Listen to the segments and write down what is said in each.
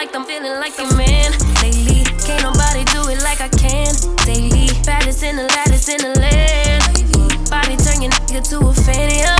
like I'm feeling like a man lately. Can't nobody do it like I can daily. Baddest in the lattice in the land. Body turn your nigga to a fan, yeah.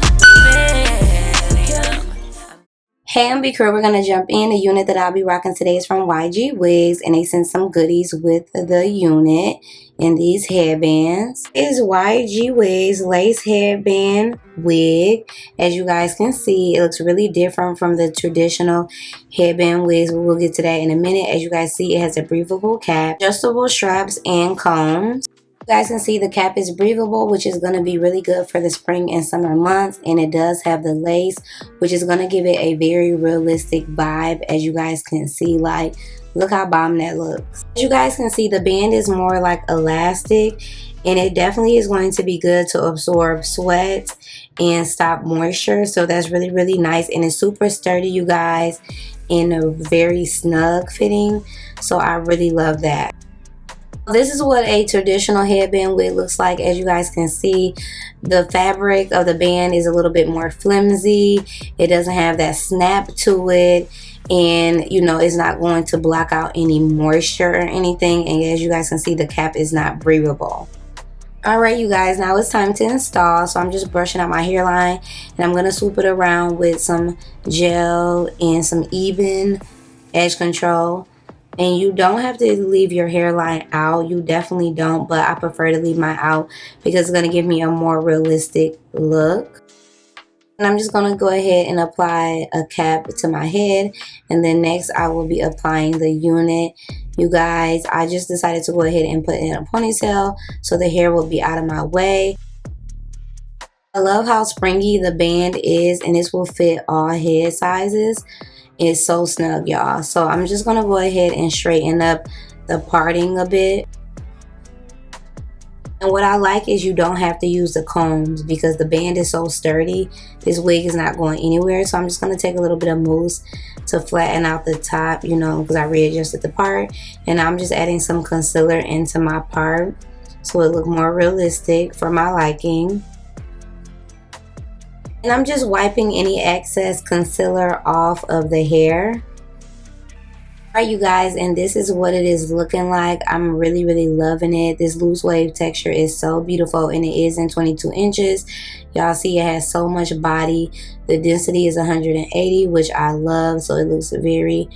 Hey MB crew, we're going to jump in. The unit that I'll be rocking today is from YGWigs, and they sent some goodies with the unit in these headbands. It is YGWigs lace headband wig. As you guys can see, it looks really different from the traditional headband wigs. We'll get to that in a minute. As you guys see, it has a breathable cap, adjustable straps, and combs. You guys can see the cap is breathable, which is going to be really good for the spring and summer months, and it does have the lace, which is going to give it a very realistic vibe. As you guys can see, like, look how bomb that looks. As you guys can see, the band is more like elastic, and it definitely is going to be good to absorb sweat and stop moisture. So that's really, really nice, and it's super sturdy, you guys, and a very snug fitting. So I really love that. This is what a traditional headband wig looks like. As you guys can see, the fabric of the band is a little bit more flimsy. It doesn't have that snap to it, and you know, it's not going to block out any moisture or anything. And as you guys can see, the cap is not breathable. Alright you guys, now it's time to install. So I'm just brushing out my hairline, and I'm going to swoop it around with some gel and some even edge control. And you don't have to leave your hairline out. You definitely don't, but I prefer to leave mine out because it's going to give me a more realistic look. And I'm just going to go ahead and apply a cap to my head. And then next I will be applying the unit. You guys, I just decided to go ahead and put in a ponytail so the hair will be out of my way. I love how springy the band is, and this will fit all head sizes. It's so snug, y'all. So I'm just gonna go ahead and straighten up the parting a bit. And what I like is you don't have to use the combs because the band is so sturdy. This wig is not going anywhere. So I'm just gonna take a little bit of mousse to flatten out the top, you know, because I readjusted the part. And I'm just adding some concealer into my part so it look more realistic for my liking. And I'm just wiping any excess concealer off of the hair. Alright you guys, and this is what it is looking like. I'm really, really loving it. This loose wave texture is so beautiful, and it is in 22 inches. Y'all see it has so much body. The density is 180, which I love. So it looks very,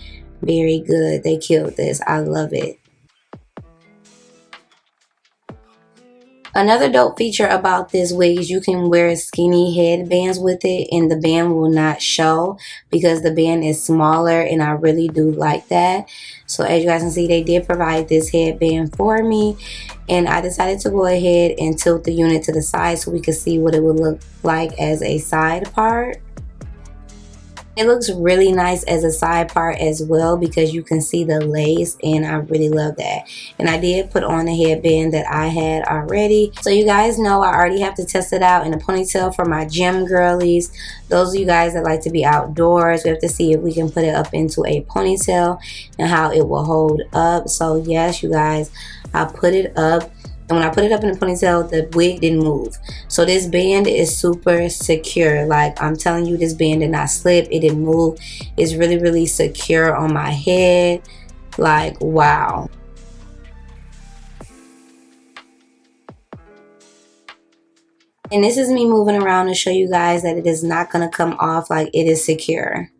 very good. They killed this. I love it. Another dope feature about this wig is you can wear skinny headbands with it, and the band will not show because the band is smaller, and I really do like that. So as you guys can see, they did provide this headband for me, and I decided to go ahead and tilt the unit to the side so we could see what it would look like as a side part. It looks really nice as a side part as well because you can see the lace, and I really love that. And I did put on the headband that I had already. So you guys know I already have to test it out in a ponytail for my gym girlies. Those of you guys that like to be outdoors, we have to see if we can put it up into a ponytail and how it will hold up. So yes, you guys, I put it up. And when I put it up in a ponytail, the wig didn't move. So this band is super secure. Like, I'm telling you, this band did not slip. It didn't move. It's really, really secure on my head. Like, wow. And this is me moving around to show you guys that it is not going to come off. Like, it is secure.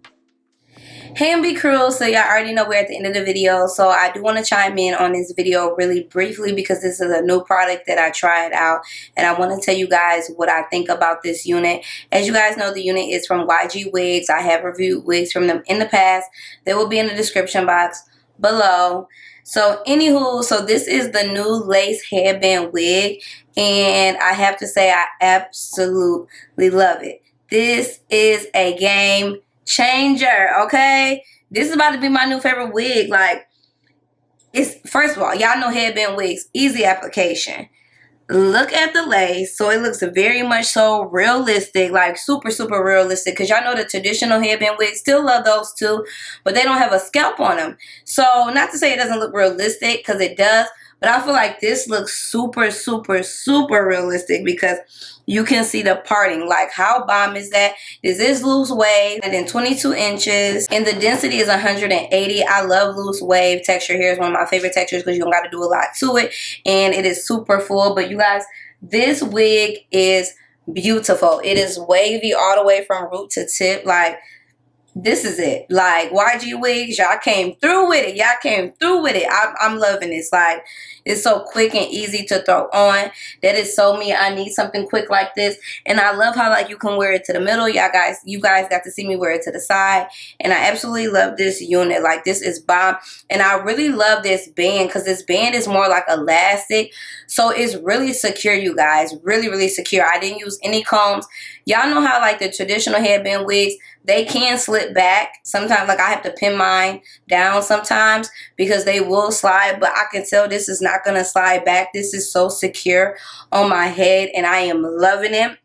Hey MB crew, so y'all already know we're at the end of the video, so I do want to chime in on this video really briefly because this is a new product that I tried out, and I want to tell you guys what I think about this unit. As you guys know, the unit is from YGWigs. I have reviewed wigs from them in the past. They will be in the description box below. So anywho, so this is the new lace headband wig, and I have to say I absolutely love it. This is a game changer, okay? This is about to be my new favorite wig. Like, it's, first of all, y'all know headband wigs, easy application. Look at the lace. So it looks very much so realistic, like super, super realistic. Because y'all know the traditional headband wigs, still love those too, but they don't have a scalp on them. So not to say it doesn't look realistic, because it does, But I feel like this looks super, super, super realistic because you can see the parting. Like, how bomb is that? This is loose wave and then 22 inches. And the density is 180. I love loose wave texture. Here's one of my favorite textures because you don't got to do a lot to it. And it is super full. But you guys, this wig is beautiful. It is wavy all the way from root to tip. Like, this is it. Like, YG Wigs, y'all came through with it. Y'all came through with it. I'm loving this. Like, it's so quick and easy to throw on. That is so me. I need something quick like this. And I love how, like, you can wear it to the middle. You guys got to see me wear it to the side. And I absolutely love this unit. Like, this is bomb. And I really love this band because this band is more like elastic. So it's really secure, you guys. Really, really secure. I didn't use any combs. Y'all know how, like, the traditional headband wigs, they can slip back. Sometimes, like, I have to pin mine down sometimes because they will slide. But I can tell this is not going to slide back. This is so secure on my head, and I am loving it.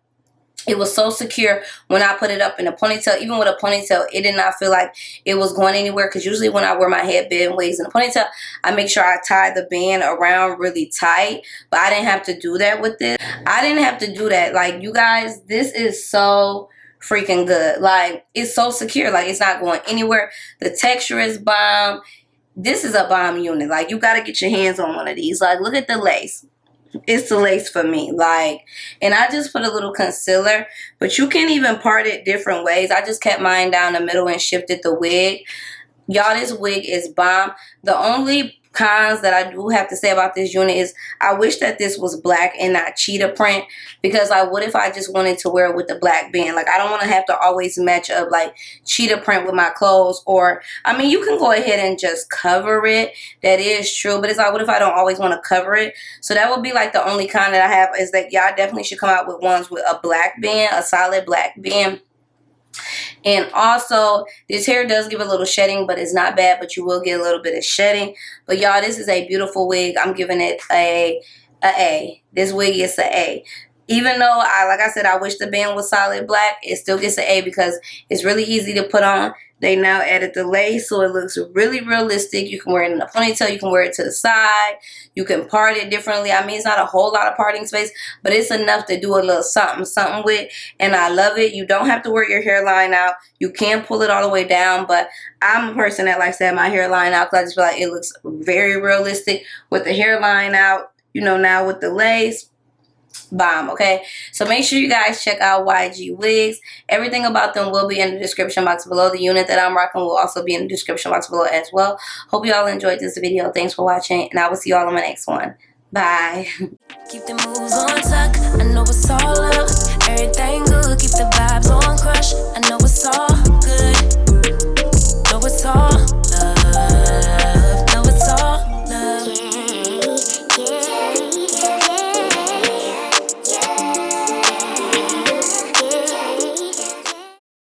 It was so secure when I put it up in a ponytail. Even with a ponytail, it did not feel like it was going anywhere. Because usually when I wear my headband wigs in a ponytail, I make sure I tie the band around really tight. But I didn't have to do that with this. I didn't have to do that. Like, you guys, this is so freaking good. Like, it's so secure. Like, it's not going anywhere. The texture is bomb. This is a bomb unit. Like, you got to get your hands on one of these. Like, look at the lace. It's the lace for me. Like, and I just put a little concealer, but you can even part it different ways. I just kept mine down the middle and shifted the wig. Y'all, this wig is bomb. The only cons that I do have to say about this unit is I wish that this was black and not cheetah print, because like, what if I just wanted to wear it with the black band? Like, I don't want to have to always match up like cheetah print with my clothes. Or, I mean, you can go ahead and just cover it. That is true, but it's like, what if I don't always want to cover it? So that would be like the only con that I have, is that y'all definitely should come out with ones with a black band, a solid black band. And also, this hair does give a little shedding, but it's not bad, but you will get a little bit of shedding. But y'all, this is a beautiful wig. I'm giving it a A. This wig is an A. Even though, like I said, I wish the band was solid black, it still gets an A because it's really easy to put on. They now added the lace, so it looks really realistic. You can wear it in a ponytail. You can wear it to the side. You can part it differently. I mean, it's not a whole lot of parting space, but it's enough to do a little something with, and I love it. You don't have to wear your hairline out. You can pull it all the way down, but I'm a person that likes to have my hairline out because I just feel like it looks very realistic with the hairline out, you know, now with the lace. Bomb. Okay, so make sure you guys check out YG Wigs. Everything about them will be in the description box below. The unit that I'm rocking will also be in the description box below as well. Hope you all enjoyed this video. Thanks for watching, and I will see you all in my next one. Bye. Keep the moves on tuck. I know it's all up. Everything good. Keep the vibes on crush. I